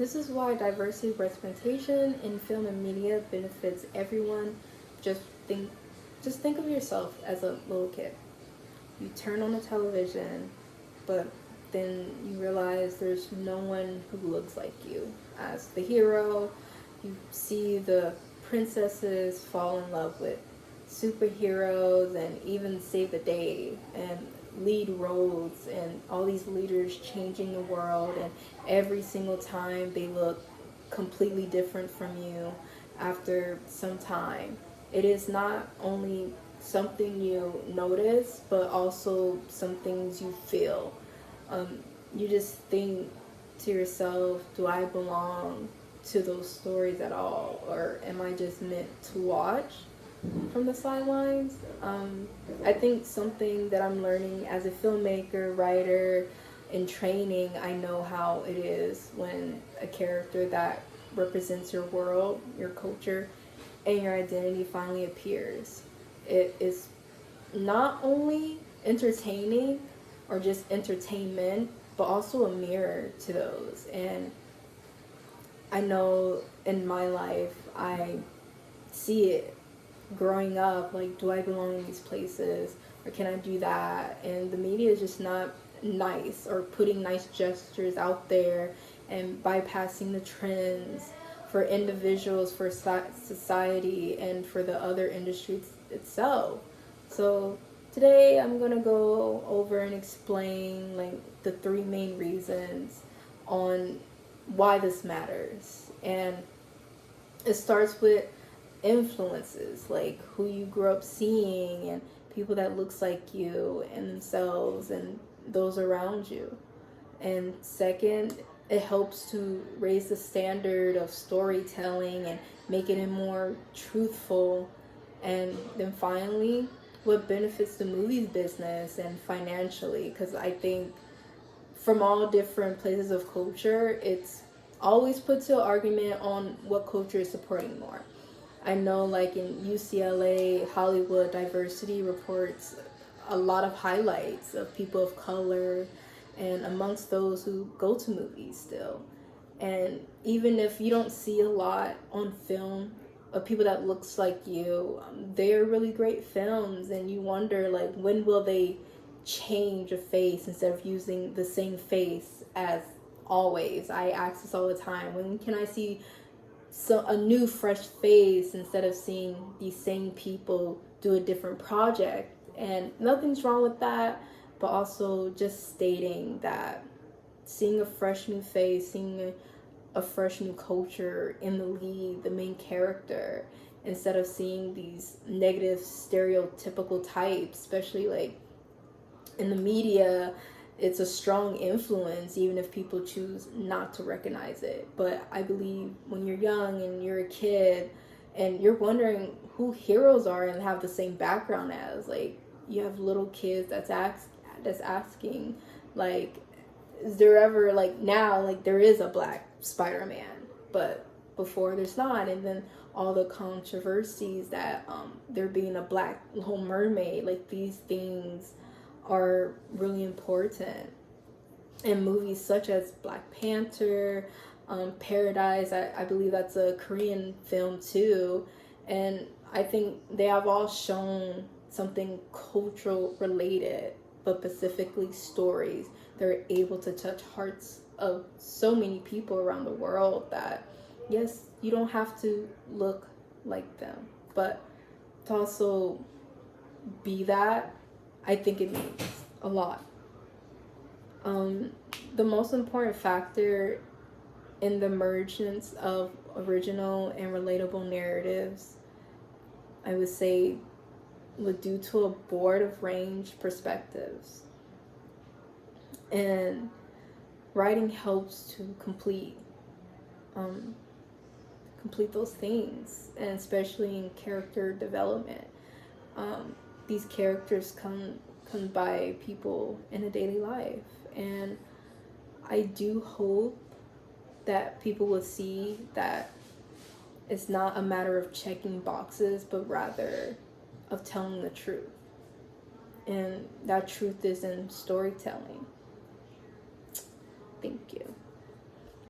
This is why diversity representation in film and media benefits everyone. Just think, just think of yourself as a little kid. You turn on the television, but then you realize there's no one who looks like you as the hero. You see the princesses fall in love with superheroes and even save the day and lead roles, and all these leaders changing the world, and every single time they look completely different from you after some time. It is not only something you notice, but also some things you feel. You just think to yourself, do I belong to those stories at all? Or am I just meant to watch from the sidelines? I think something that I'm learning as a filmmaker, writer, in training, I know how it is when a character that represents your world, your culture, and your identity finally appears. It is not only entertaining or just entertainment, but also a mirror to those. And I know in my life, I see it growing up, like, do I belong in these places, or can I do that? And the media is just not nice, or putting nice gestures out there and bypassing the trends for individuals, for society, and for the other industries itself. So today I'm gonna go over and explain like the three main reasons on why this matters. And it starts with influences, like who you grew up seeing and people that looks like you and themselves and those around you. And second, it helps to raise the standard of storytelling and making it more truthful. And then finally, what benefits the movies business and financially, because I think from all different places of culture, it's always put to argument on what culture is supporting more. I know, like in UCLA, Hollywood Diversity reports a lot of highlights of people of color and amongst those who go to movies still. And even if you don't see a lot on film of people that looks like you, they're really great films, and you wonder like when will they change a face instead of using the same face as always. I ask this all the time. When can I see a new fresh face instead of seeing these same people do a different project? And nothing's wrong with that, but also just stating that seeing a fresh new face, seeing a fresh new culture in the lead, the main character, instead of seeing these negative stereotypical types, especially like in the media. It's a strong influence even if people choose not to recognize it. But I believe when you're young and you're a kid and you're wondering who heroes are and have the same background as, like, you have little kids that's asking, like, is there ever, like, now, like, there is a black Spider-Man, but before there's not. And then all the controversies that there being a black Little Mermaid, like, these things are really important. And movies such as Black Panther, Paradise, I believe that's a Korean film too, and I think they have all shown something cultural related, but specifically stories. They're able to touch hearts of so many people around the world that, yes, you don't have to look like them, but to also be that, I think it means a lot. The most important factor in the emergence of original and relatable narratives, I would say, would due to a broad of range perspectives. And writing helps to complete those things, and especially in character development. These characters come by people in a daily life, and I do hope that people will see that it's not a matter of checking boxes, but rather of telling the truth. And that truth is in storytelling. Thank you.